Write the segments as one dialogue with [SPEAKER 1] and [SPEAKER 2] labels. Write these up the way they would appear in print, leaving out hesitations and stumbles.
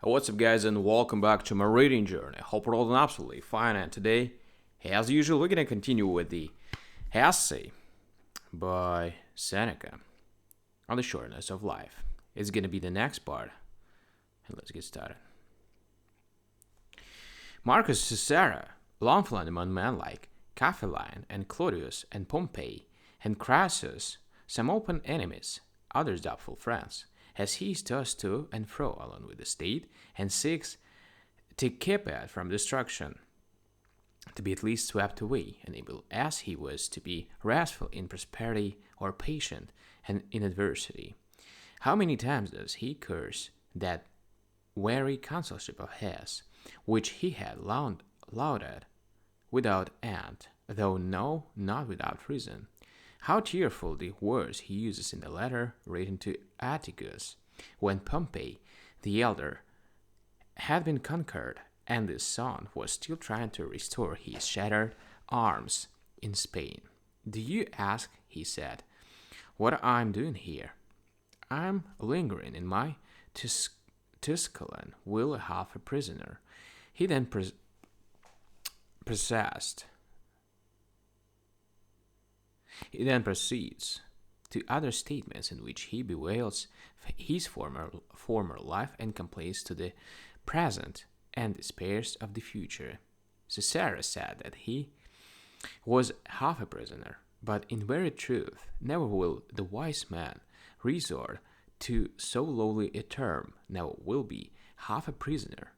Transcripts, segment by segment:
[SPEAKER 1] What's up, guys, and welcome back to my reading journey. Hope we're all doing absolutely fine. And today, as usual, we're gonna continue with the essay by Seneca on the shortness of life. It's gonna be the next part, and let's get started. Marcus Cicero, long fled among men like Caphiline and Claudius and Pompey and Crassus, some open enemies, others doubtful friends, as he tossed to and fro along with the state, and seeks to keep it from destruction, to be at least swept away, and able as he was to be restful in prosperity or patient and in adversity. How many times does he curse that wary consulship of his, which he had lauded without end, though no, not without reason? How tearful the words he uses in the letter written to Atticus, when Pompey the elder had been conquered, and his son was still trying to restore his shattered arms in Spain. Do you ask, he said, what I'm doing here? I'm lingering in my Tusculan will half a prisoner. He then possessed. He then proceeds to other statements in which he bewails his former life and complains to the present and despairs of the future. Cicero said that he was half a prisoner, but in very truth, never will the wise man resort to so lowly a term, never will be half a prisoner.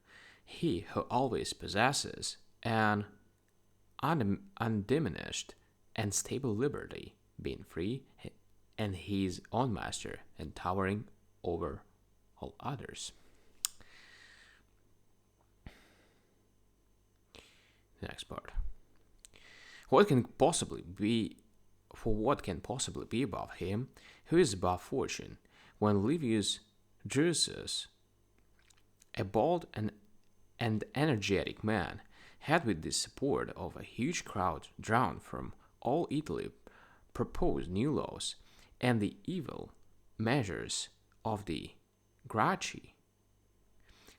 [SPEAKER 1] He who always possesses an undiminished and stable liberty, being free and his own master and towering over all others. The next part. What can possibly be what can possibly be above him who is above fortune, when Livius Drusus, a bold and energetic man, had with the support of a huge crowd drawn from all Italy proposed new laws, and the evil measures of the Gracchi,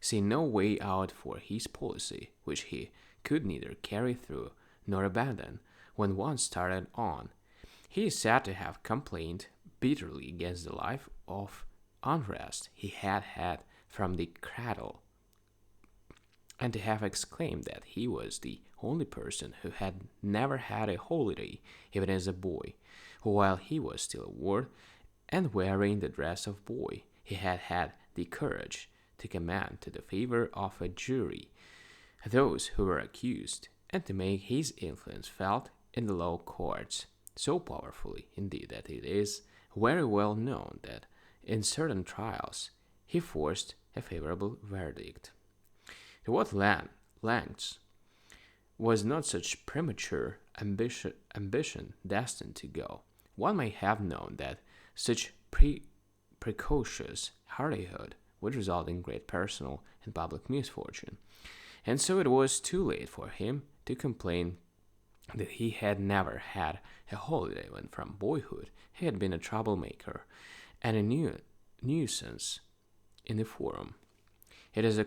[SPEAKER 1] see no way out for his policy, which he could neither carry through nor abandon when once started on. He is said to have complained bitterly against the life of unrest he had had from the cradle, and to have exclaimed that he was the only person who had never had a holiday, even as a boy, while he was still a ward and wearing the dress of boy, he had had the courage to command to the favor of a jury those who were accused, and to make his influence felt in the law courts so powerfully indeed that it is very well known that in certain trials he forced a favorable verdict. To what lengths was not such premature ambition destined to go? One may have known that such precocious hardihood would result in great personal and public misfortune, and so it was too late for him to complain that he had never had a holiday when from boyhood he had been a troublemaker and a nuisance in the forum. It is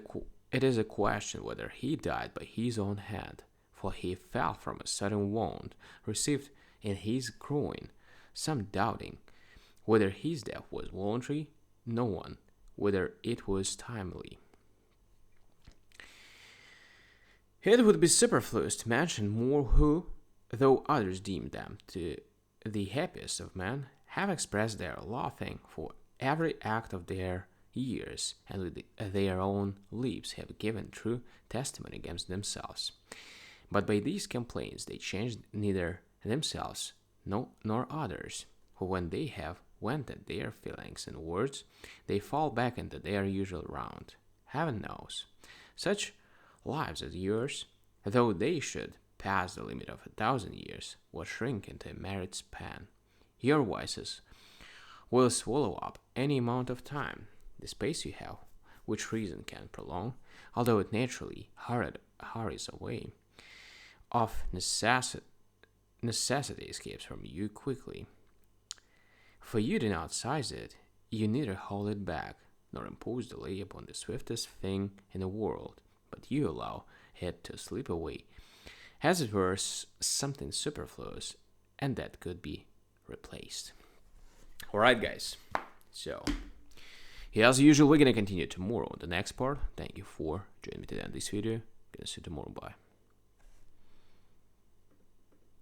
[SPEAKER 1] a question whether he died by his own hand, for he fell from a sudden wound received in his groin, some doubting whether his death was voluntary, no one whether it was timely. It would be superfluous to mention more who, though others deem them to the happiest of men, have expressed their loathing for every act of their years, and with their own lips have given true testimony against themselves. But by these complaints they changed neither themselves nor others, for when they have vented their feelings in words, they fall back into their usual round. Heaven knows, such lives as yours, though they should pass the limit of 1,000 years, will shrink into a married span. Your vices will swallow up any amount of time, the space you have, which reason can prolong, although it naturally hurries away. Of necessity escapes from you quickly. For you do not seize it, you neither hold it back, nor impose delay upon the swiftest thing in the world, but you allow it to slip away, as it were something superfluous, and that could be replaced. Alright, guys. So, as usual, we're gonna continue tomorrow on the next part. Thank you for joining me today on this video. Gonna see you tomorrow. Bye.